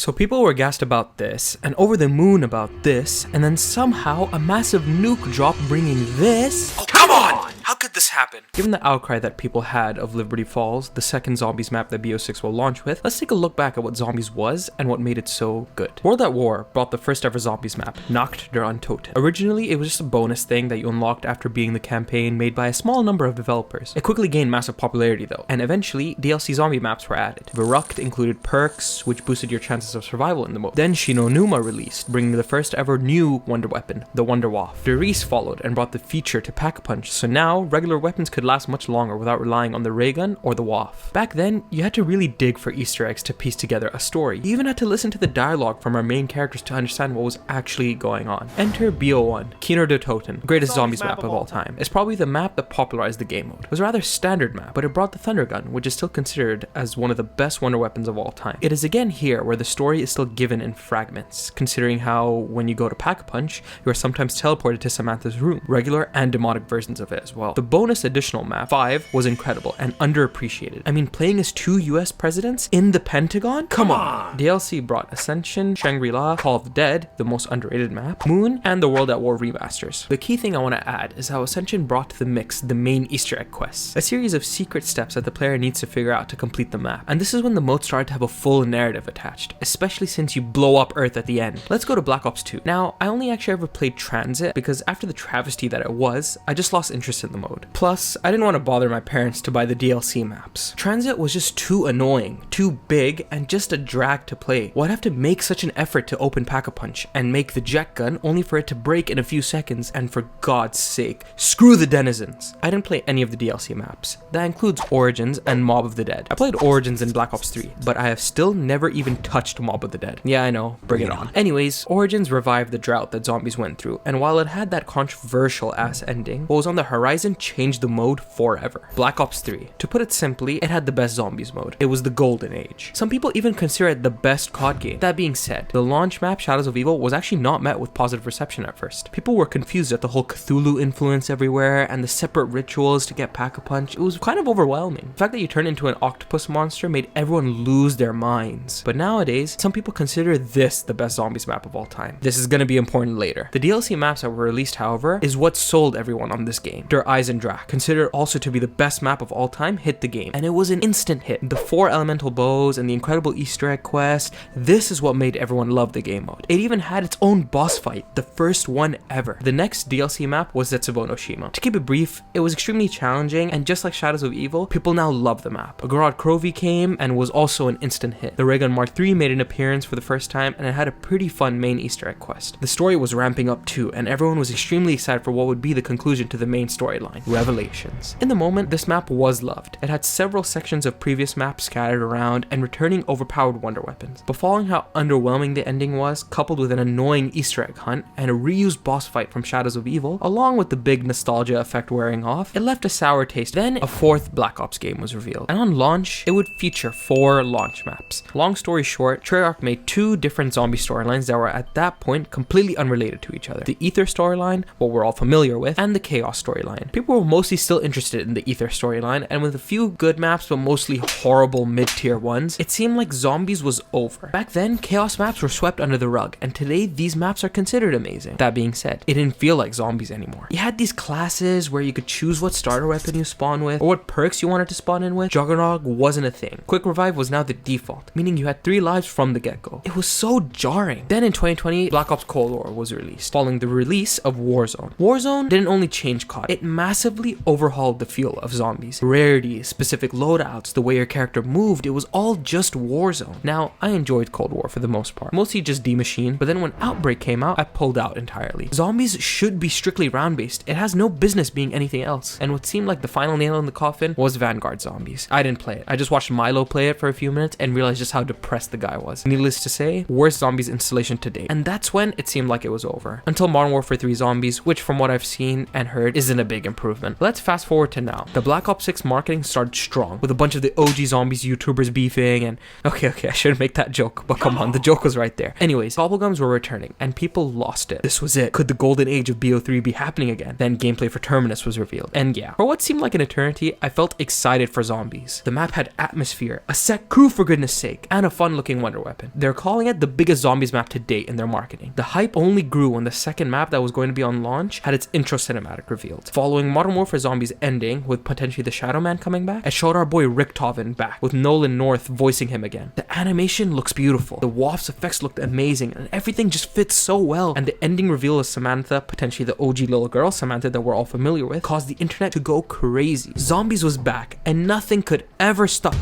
So people were gassed about this, and over the moon about this, and then somehow a massive nuke drop bringing this. Oh, come on! How could this happen? Given the outcry that people had of Liberty Falls, the second Zombies map that BO6 will launch with, let's take a look back at what Zombies was and what made it so good. World at War brought the first ever Zombies map, Nacht der Untoten. Originally, it was just a bonus thing that you unlocked after beating the campaign made by a small number of developers. It quickly gained massive popularity though, and eventually DLC zombie maps were added. Verrucht included perks, which boosted your chances of survival in the mode. Then Shinonuma released, bringing the first ever new wonder weapon, the Wonder Waff. Der Riese followed and brought the feature to Pack-a-Punch, so now regular weapons could last much longer without relying on the ray gun or the Waff. Back then, you had to really dig for Easter eggs to piece together a story. You even had to listen to the dialogue from our main characters to understand what was actually going on. Enter BO1, Kiener der Toten, greatest zombies map of all time. It's probably the map that popularized the game mode. It was a rather standard map, but it brought the Thunder Gun, which is still considered as one of the best wonder weapons of all time. It is again here where the story is still given in fragments, considering how when you go to Pack-a-Punch, you are sometimes teleported to Samantha's room, regular and demonic versions of it as well. The bonus additional map, 5, was incredible and underappreciated. I mean, playing as 2 US presidents in the Pentagon? Come on! DLC brought Ascension, Shangri-La, Call of the Dead, the most underrated map, Moon, and the World at War remasters. The key thing I want to add is how Ascension brought to the mix the main Easter egg quests, a series of secret steps that the player needs to figure out to complete the map. And this is when the mode started to have a full narrative attached, especially since you blow up Earth at the end. Let's go to Black Ops 2. Now, I only actually ever played Transit because after the travesty that it was, I just lost interest in the mode. Plus, I didn't want to bother my parents to buy the DLC maps. Transit was just too annoying, too big, and just a drag to play. Why'd have to make such an effort to open Pack-a-Punch and make the jet gun only for it to break in a few seconds, and for God's sake, screw the denizens. I didn't play any of the DLC maps. That includes Origins and Mob of the Dead. I played Origins in Black Ops 3, but I have still never even touched Mob of the Dead. Yeah, I know, bring it on. Anyways, Origins revived the drought that Zombies went through, and while it had that controversial ass ending, what was on the horizon changed the mode forever. Black Ops 3. To put it simply, it had the best Zombies mode. It was the golden age. Some people even consider it the best COD game. That being said, the launch map Shadows of Evil was actually not met with positive reception at first. People were confused at the whole Cthulhu influence everywhere and the separate rituals to get Pack-a-Punch. It was kind of overwhelming. The fact that you turn into an octopus monster made everyone lose their minds. But nowadays, some people consider this the best Zombies map of all time. This is gonna be important later. The DLC maps that were released, however, is what sold everyone on this game. Der Eisendrak, considered also to be the best map of all time, hit the game, and it was an instant hit. The 4 elemental bows and the incredible Easter egg quest, this is what made everyone love the game mode. It even had its own boss fight, the first one ever. The next DLC map was Zetsubo no Shima. To keep it brief, it was extremely challenging, and just like Shadows of Evil, people now love the map. Agorod Krovi came and was also an instant hit. The Raygun Mark III made an appearance for the first time, and it had a pretty fun main Easter egg quest. The story was ramping up too, and everyone was extremely excited for what would be the conclusion to the main storyline, Revelations. In the moment, this map was loved. It had several sections of previous maps scattered around and returning overpowered wonder weapons. But following how underwhelming the ending was, coupled with an annoying Easter egg hunt and a reused boss fight from Shadows of Evil, along with the big nostalgia effect wearing off, it left a sour taste. Then a 4th Black Ops game was revealed, and on launch, it would feature 4 launch maps. Long story short, Treyarch made 2 different zombie storylines that were at that point completely unrelated to each other. The Ether storyline, what we're all familiar with, and the Chaos storyline. People were mostly still interested in the Ether storyline, and with a few good maps but mostly horrible mid-tier ones, it seemed like Zombies was over. Back then, Chaos maps were swept under the rug, and today these maps are considered amazing. That being said, it didn't feel like Zombies anymore. You had these classes where you could choose what starter weapon you spawn with, or what perks you wanted to spawn in with. Juggernog wasn't a thing. Quick revive was now the default, meaning you had 3 lives from the get-go. It was so jarring. Then in 2020, Black Ops Cold War was released, following the release of Warzone. Warzone didn't only change COD, it massively overhauled the feel of Zombies. Rarities, specific loadouts, the way your character moved, it was all just Warzone. Now, I enjoyed Cold War for the most part, mostly just D-Machine, but then when Outbreak came out, I pulled out entirely. Zombies should be strictly round-based. It has no business being anything else. And what seemed like the final nail in the coffin was Vanguard Zombies. I didn't play it. I just watched Milo play it for a few minutes and realized just how depressed the guy was. Needless to say, worst Zombies installation to date. And that's when it seemed like it was over. Until Modern Warfare 3 Zombies, which from what I've seen and heard isn't a big improvement. Let's fast forward to now. The Black Ops 6 marketing started strong, with a bunch of the OG Zombies YouTubers beefing and... Okay, I shouldn't make that joke, but come on, the joke was right there. Anyways, bubblegums were returning, and people lost it. This was it. Could the golden age of BO3 be happening again? Then gameplay for Terminus was revealed. And yeah, for what seemed like an eternity, I felt excited for Zombies. The map had atmosphere, a set crew for goodness sake, and a fun looking wonder weapon. They're calling it the biggest Zombies map to date in their marketing. The hype only grew when the second map that was going to be on launch had its intro cinematic revealed. Following Modern Warfare Zombies ending, with potentially the Shadow Man coming back, it showed our boy Richtofen back, with Nolan North voicing him again. The animation looks beautiful, the wafts effects looked amazing, and everything just fits so well. And the ending reveal of Samantha, potentially the OG little girl Samantha that we're all familiar with, caused the internet to go crazy. Zombies was back, and nothing could ever stop.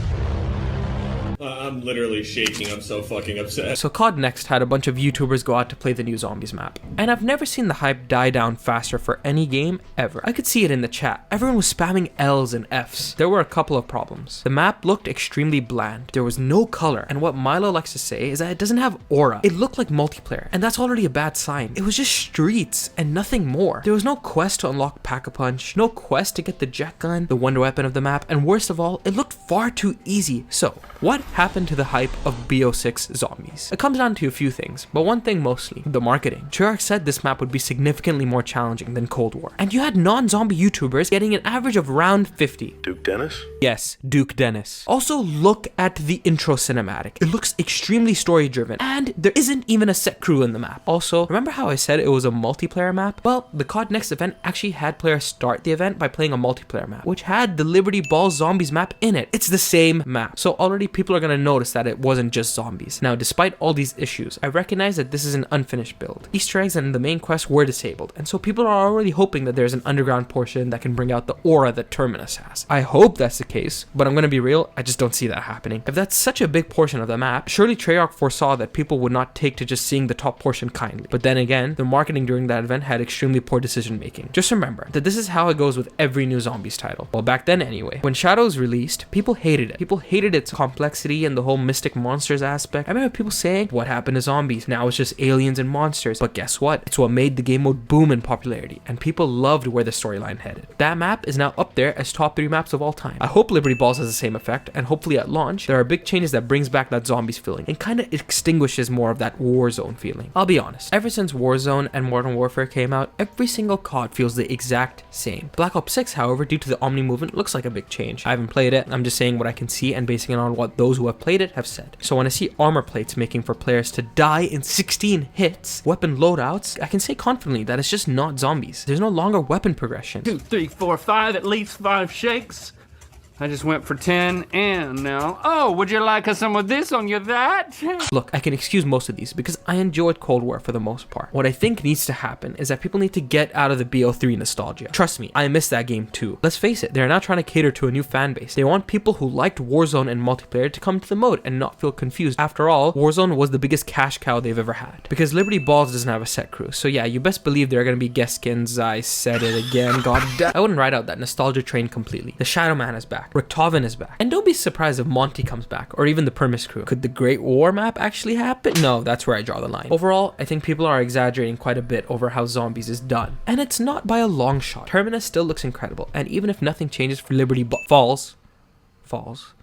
I'm literally shaking. I'm so fucking upset. So Cod Next had a bunch of YouTubers go out to play the new Zombies map. And I've never seen the hype die down faster for any game ever. I could see it in the chat. Everyone was spamming L's and F's. There were a couple of problems. The map looked extremely bland. There was no color. And what Milo likes to say is that it doesn't have aura. It looked like multiplayer. And that's already a bad sign. It was just streets and nothing more. There was no quest to unlock Pack-a-Punch. No quest to get the jet gun, the wonder weapon of the map. And worst of all, it looked far too easy. So, what happened to the hype of BO6 Zombies? It comes down to a few things, but one thing mostly, the marketing. Treyarch said this map would be significantly more challenging than Cold War, and you had non-zombie YouTubers getting an average of around 50. Duke Dennis? Yes, Duke Dennis. Also, look at the intro cinematic. It looks extremely story driven, and there isn't even a set crew in the map. Also, remember how I said it was a multiplayer map? Well, the Cod Next event actually had players start the event by playing a multiplayer map, which had the Liberty Balls Zombies map in it. It's the same map, so already people are gonna notice that it wasn't just zombies. Now, despite all these issues, I recognize that this is an unfinished build. Easter eggs and the main quest were disabled, and so people are already hoping that there's an underground portion that can bring out the aura that Terminus has. I hope that's the case, but I'm gonna be real, I just don't see that happening. If that's such a big portion of the map, surely Treyarch foresaw that people would not take to just seeing the top portion kindly. But then again, the marketing during that event had extremely poor decision making. Just remember that this is how it goes with every new Zombies title. Well, back then anyway. When Shadow was released, people hated it. People hated its complexity and the whole mystic monsters aspect. I remember people saying, what happened to Zombies? Now it's just aliens and monsters. But guess what? It's what made the game mode boom in popularity, and people loved where the storyline headed. That map is now up there as top 3 maps of all time. I hope Liberty Balls has the same effect, and hopefully at launch, there are big changes that brings back that Zombies feeling and kind of extinguishes more of that Warzone feeling. I'll be honest, ever since Warzone and Modern Warfare came out, every single COD feels the exact same. Black Ops 6, however, due to the Omni movement, looks like a big change. I haven't played it, I'm just saying what I can see and basing it on what those who have played it have said. So when I see armor plates making for players to die in 16 hits, weapon loadouts, I can say confidently that it's just not Zombies. There's no longer weapon progression. 2, 3, 4, 5, at least 5 shakes. I just went for 10, and now, oh, would you like some of this on your that? Look, I can excuse most of these because I enjoyed Cold War for the most part. What I think needs to happen is that people need to get out of the BO3 nostalgia. Trust me, I miss that game too. Let's face it, they're now trying to cater to a new fan base. They want people who liked Warzone and multiplayer to come to the mode and not feel confused. After all, Warzone was the biggest cash cow they've ever had. Because Liberty Balls doesn't have a set crew, so yeah, you best believe there are gonna be guest skins. I said it again, god damn. I wouldn't ride out that nostalgia train completely. The Shadow Man is back. Richtofen is back. And don't be surprised if Monty comes back, or even the Permis crew. Could the Great War map actually happen? No, that's where I draw the line. Overall, I think people are exaggerating quite a bit over how Zombies is done. And it's not by a long shot. Terminus still looks incredible, and even if nothing changes for Liberty Falls,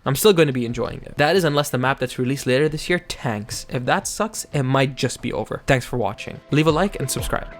I'm still going to be enjoying it. That is unless the map that's released later this year tanks. If that sucks, it might just be over. Thanks for watching. Leave a like and subscribe.